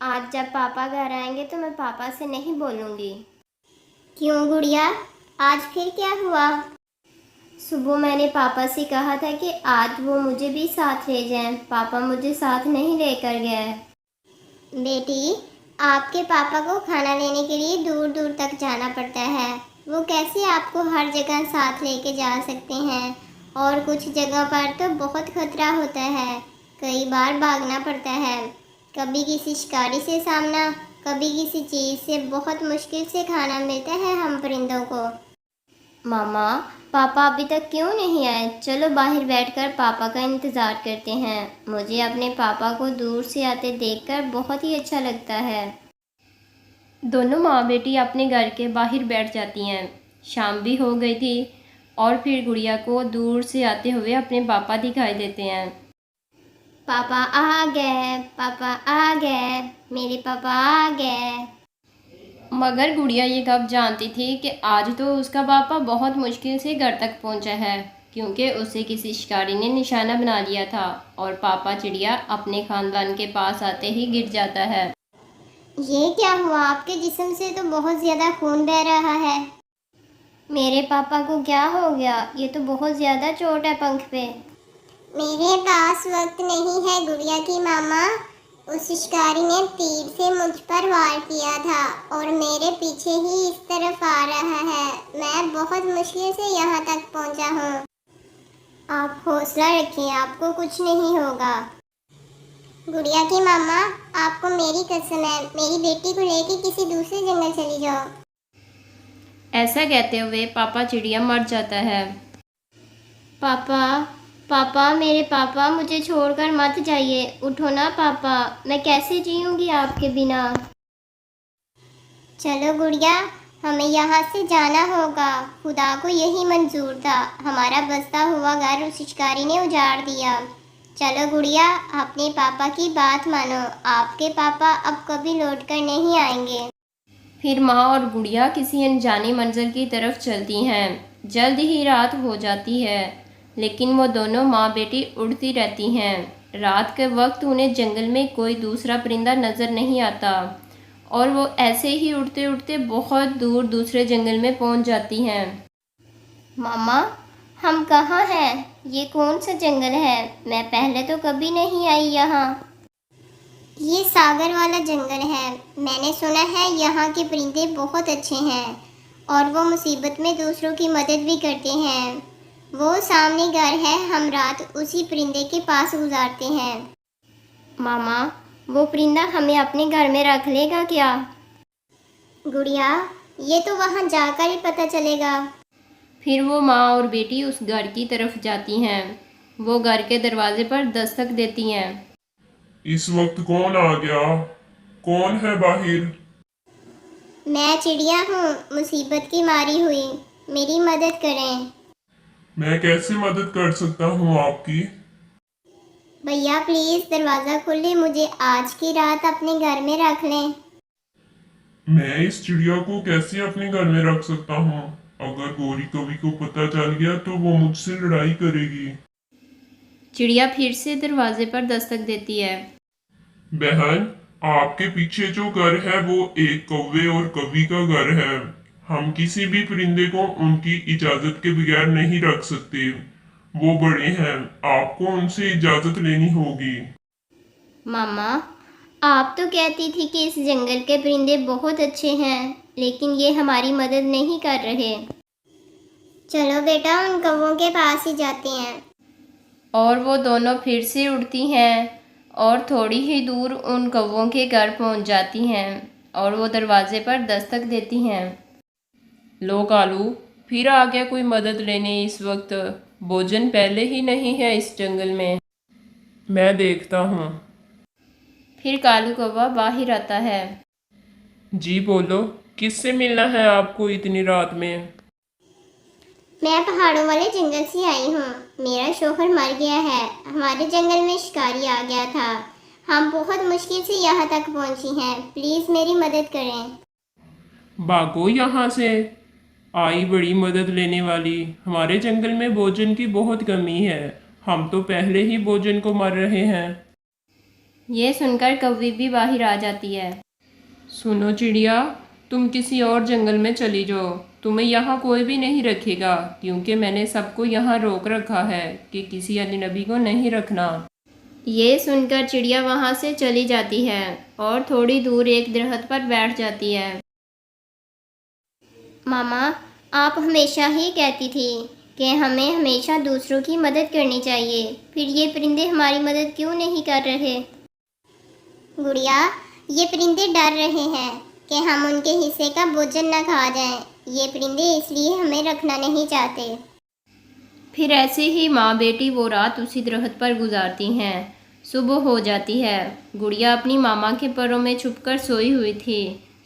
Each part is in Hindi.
आज जब पापा घर आएंगे तो मैं पापा से नहीं बोलूँगी। क्यों गुड़िया, आज फिर क्या हुआ? सुबह मैंने पापा से कहा था कि आज वो मुझे भी साथ ले जाएं। पापा मुझे साथ नहीं लेकर गए। बेटी, आपके पापा को खाना लेने के लिए दूर दूर तक जाना पड़ता है। वो कैसे आपको हर जगह साथ लेके जा सकते हैं? और कुछ जगह पर तो बहुत खतरा होता है, कई बार भागना पड़ता है। कभी किसी शिकारी से सामना, कभी किसी चीज़ से बहुत मुश्किल से खाना मिलता है हम परिंदों को। मामा, पापा अभी तक क्यों नहीं आए? चलो बाहर बैठकर पापा का इंतज़ार करते हैं। मुझे अपने पापा को दूर से आते देखकर बहुत ही अच्छा लगता है। दोनों माँ बेटी अपने घर के बाहर बैठ जाती हैं। शाम भी हो गई थी और फिर गुड़िया को दूर से आते हुए अपने पापा दिखाई देते हैं। पापा आ गए, पापा आ गए, मेरे पापा आ गए। मगर गुड़िया ये कब जानती थी कि आज तो उसका पापा बहुत मुश्किल से घर तक पहुंचा है, क्योंकि उसे किसी शिकारी ने निशाना बना लिया था और पापा चिड़िया अपने खानदान के पास आते ही गिर जाता है। ये क्या हुआ? आपके जिस्म से तो बहुत ज़्यादा खून बह रहा है। मेरे पापा को क्या हो गया? ये तो बहुत ज़्यादा चोट है पंख पे। मेरे पास वक्त नहीं है गुड़िया की मामा। उस शिकारी ने तीर से मुझ पर वार किया था और मेरे पीछे ही इस तरफ आ रहा है। मैं बहुत मुश्किल से यहाँ तक पहुँचा हूँ। आप हौसला रखिए, आपको कुछ नहीं होगा। गुड़िया की मामा, आपको मेरी कसम है, मेरी बेटी को लेके किसी दूसरे जंगल चली जाओ। ऐसा कहते हुए पापा चिड़िया मर जाता है। पापा, पापा, मेरे पापा, मुझे छोड़कर मत जाइए। उठो ना पापा, मैं कैसे जीऊँगी आपके बिना। चलो गुड़िया, हमें यहाँ से जाना होगा। खुदा को यही मंजूर था। हमारा बसता हुआ घर उस शिकारी ने उजाड़ दिया। चलो गुड़िया, अपने पापा की बात मानो। आपके पापा अब कभी लौटकर नहीं आएंगे। फिर माँ और गुड़िया किसी अनजानी मंजिल की तरफ चलती हैं। जल्द ही रात हो जाती है, लेकिन वो दोनों माँ बेटी उड़ती रहती हैं। रात के वक्त उन्हें जंगल में कोई दूसरा परिंदा नज़र नहीं आता और वो ऐसे ही उड़ते उड़ते बहुत दूर दूसरे जंगल में पहुंच जाती हैं। मामा, हम कहाँ हैं? ये कौन सा जंगल है? मैं पहले तो कभी नहीं आई यहाँ। ये सागर वाला जंगल है। मैंने सुना है यहाँ के परिंदे बहुत अच्छे हैं और वो मुसीबत में दूसरों की मदद भी करते हैं। वो सामने घर है, हम रात उसी परिंदे के पास गुजारते हैं। मामा, वो परिंदा हमें अपने घर में रख लेगा क्या? गुड़िया, ये तो वहाँ जाकर ही पता चलेगा। फिर वो माँ और बेटी उस घर की तरफ जाती हैं। वो घर के दरवाजे पर दस्तक देती हैं। इस वक्त कौन आ गया? कौन है बाहिर? मैं चिड़िया हूँ, मुसीबत की मारी हुई। मेरी मदद करें। मैं कैसे मदद कर सकता हूँ आपकी? भैया प्लीज़ दरवाज़ा खोलिए, मुझे आज की रात अपने घर में रख लें। मैं इस चिड़िया को कैसे अपने घर में रख सकता हूँ? अगर गौरी कवि को पता चल गया तो वो मुझसे लड़ाई करेगी। चिड़िया फिर से दरवाजे पर दस्तक देती है। बहन, आपके पीछे जो घर है वो एक कौवे और कवि का घर है। हम किसी भी परिंदे को उनकी इजाजत के बगैर नहीं रख सकते। वो बड़े हैं, आपको उनसे इजाजत लेनी होगी। मामा, आप तो कहती थी कि इस जंगल के परिंदे बहुत अच्छे हैं, लेकिन ये हमारी मदद नहीं कर रहे। चलो बेटा, उन कौवों के पास ही जाते हैं। और वो दोनों फिर से उड़ती हैं और थोड़ी ही दूर उन कौवों के घर पहुंच जाती हैं और वो दरवाजे पर दस्तक देती हैं। लो कालू, फिर आ गया कोई मदद लेने इस वक्त। भोजन पहले ही नहीं है इस जंगल में। मैं देखता हूँ। फिर कालू कौवा बाहर आता है। जी बोलो, किससे मिलना है आपको इतनी रात में? मैं पहाड़ों वाले जंगल से आई हूँ। मेरा शौहर मर गया है। हमारे जंगल में शिकारी आ गया था। हम बहुत मुश्किल से यहाँ तक पहुँची हैं। प्लीज़ मेरी मदद करें। भागो यहाँ से। आई बड़ी मदद लेने वाली। हमारे जंगल में भोजन की बहुत कमी है। हम तो पहले ही भोजन को मर रहे हैं। ये सुनकर कौवी भी बाहर आ जाती है। सुनो चिड़िया, तुम किसी और जंगल में चली जाओ, तुम्हें यहाँ कोई भी नहीं रखेगा, क्योंकि मैंने सबको यहाँ रोक रखा है कि किसी अजनबी को नहीं रखना। ये सुनकर चिड़िया वहाँ से चली जाती है और थोड़ी दूर एक दरख्त पर बैठ जाती है। मामा, आप हमेशा ही कहती थी कि हमें हमेशा दूसरों की मदद करनी चाहिए, फिर ये परिंदे हमारी मदद क्यों नहीं कर रहे? गुड़िया, ये परिंदे डर रहे हैं कि हम उनके हिस्से का भोजन न खा जाएं। ये परिंदे इसलिए हमें रखना नहीं चाहते। फिर ऐसे ही माँ बेटी वो रात उसी दरख्त पर गुजारती हैं। सुबह हो जाती है। गुड़िया अपनी मामा के पैरों में छुपकर सोई हुई थी।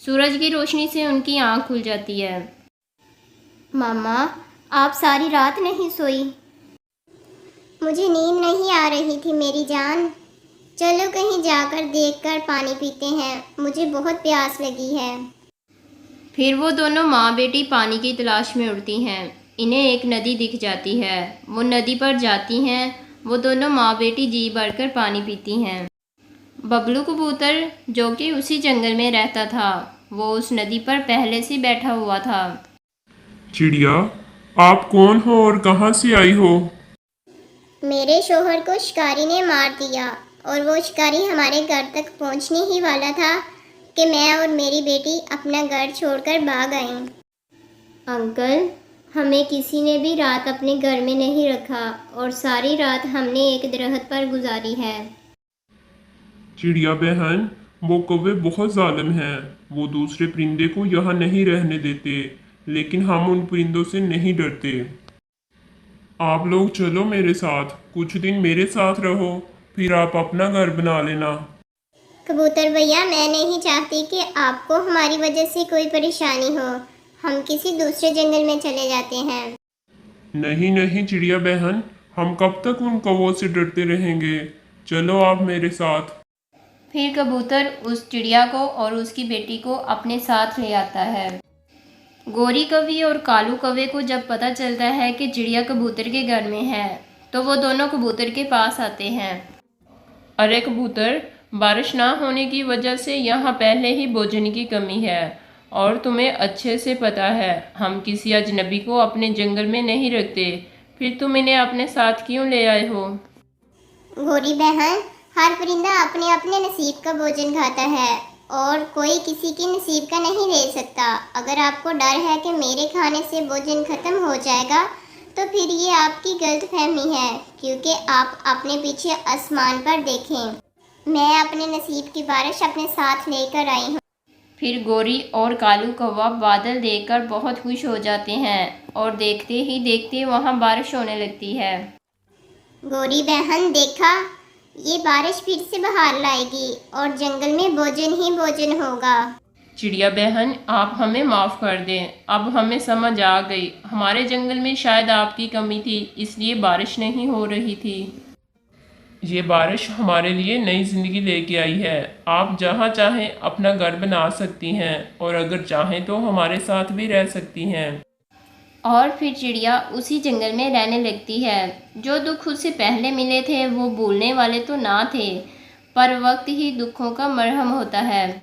सूरज की रोशनी से उनकी आँख खुल जाती है। मामा, आप सारी रात नहीं सोई? मुझे नींद नहीं आ रही थी मेरी जान। चलो कहीं जाकर देखकर पानी पीते हैं, मुझे बहुत प्यास लगी है। फिर वो दोनों माँ बेटी पानी की तलाश में उड़ती हैं। इन्हें एक नदी दिख जाती है। वो नदी पर जाती हैं। वो दोनों माँ बेटी जी भरकर पानी पीती हैं। बबलू कबूतर, जो कि उसी जंगल में रहता था, वो उस नदी पर पहले से बैठा हुआ था। चिड़िया, आप कौन हो और कहाँ से आई हो? मेरे शोहर को शिकारी ने मार दिया और वो शिकारी हमारे घर तक पहुंचने ही वाला था कि मैं और मेरी बेटी अपना घर छोड़कर भाग आए। अंकल, हमें किसी ने भी रात अपने घर में नहीं रखा और सारी रात हमने एक दरख्त पर गुजारी है। चिड़िया बहन, वो कौवे बहुत जालिम हैं। वो दूसरे परिंदे को यहाँ नहीं रहने देते, लेकिन हम उन परिंदों से नहीं डरते। आप लोग चलो मेरे साथ, कुछ दिन मेरे साथ रहो, फिर आप अपना घर बना लेना। कबूतर भैया, मैं नहीं चाहती कि आपको हमारी वजह से कोई परेशानी हो। हम किसी दूसरे जंगल में चले जाते हैं। नहीं नहीं चिड़िया बहन, हम कब तक उन कौवों से डरते रहेंगे? चलो आप मेरे साथ। फिर कबूतर उस चिड़िया को और उसकी बेटी को अपने साथ ले आता है। गोरी कौवी और कालू कौवे को जब पता चलता है कि चिड़िया कबूतर के घर में है, तो वो दोनों कबूतर के पास आते हैं। अरे कबूतर, बारिश ना होने की वजह से यहाँ पहले ही भोजन की कमी है और तुम्हें अच्छे से पता है हम किसी अजनबी को अपने जंगल में नहीं रखते, फिर तुम इन्हें अपने साथ क्यों ले आए हो? गोरी बहन, हर परिंदा अपने अपने नसीब का भोजन खाता है और कोई किसी के नसीब का नहीं ले सकता। अगर आपको डर है कि मेरे खाने से भोजन खत्म हो जाएगा, तो फिर ये आपकी गलतफहमी है, क्योंकि आप अपने पीछे आसमान पर देखें। मैं अपने नसीब की बारिश अपने साथ लेकर आई हूँ। फिर गोरी और कालू कौवा बादल देखकर बहुत खुश हो जाते हैं और देखते ही देखते वहाँ बारिश होने लगती है। गोरी बहन, देखा, ये बारिश फिर से बहार लाएगी और जंगल में भोजन ही भोजन होगा। चिड़िया बहन, आप हमें माफ़ कर दें, अब हमें समझ आ गई, हमारे जंगल में शायद आपकी कमी थी, इसलिए बारिश नहीं हो रही थी। ये बारिश हमारे लिए नई ज़िंदगी लेके आई है। आप जहाँ चाहें अपना घर बना सकती हैं और अगर चाहें तो हमारे साथ भी रह सकती हैं। और फिर चिड़िया उसी जंगल में रहने लगती है। जो दुख उसे पहले मिले थे वो भूलने वाले तो ना थे, पर वक्त ही दुखों का मरहम होता है।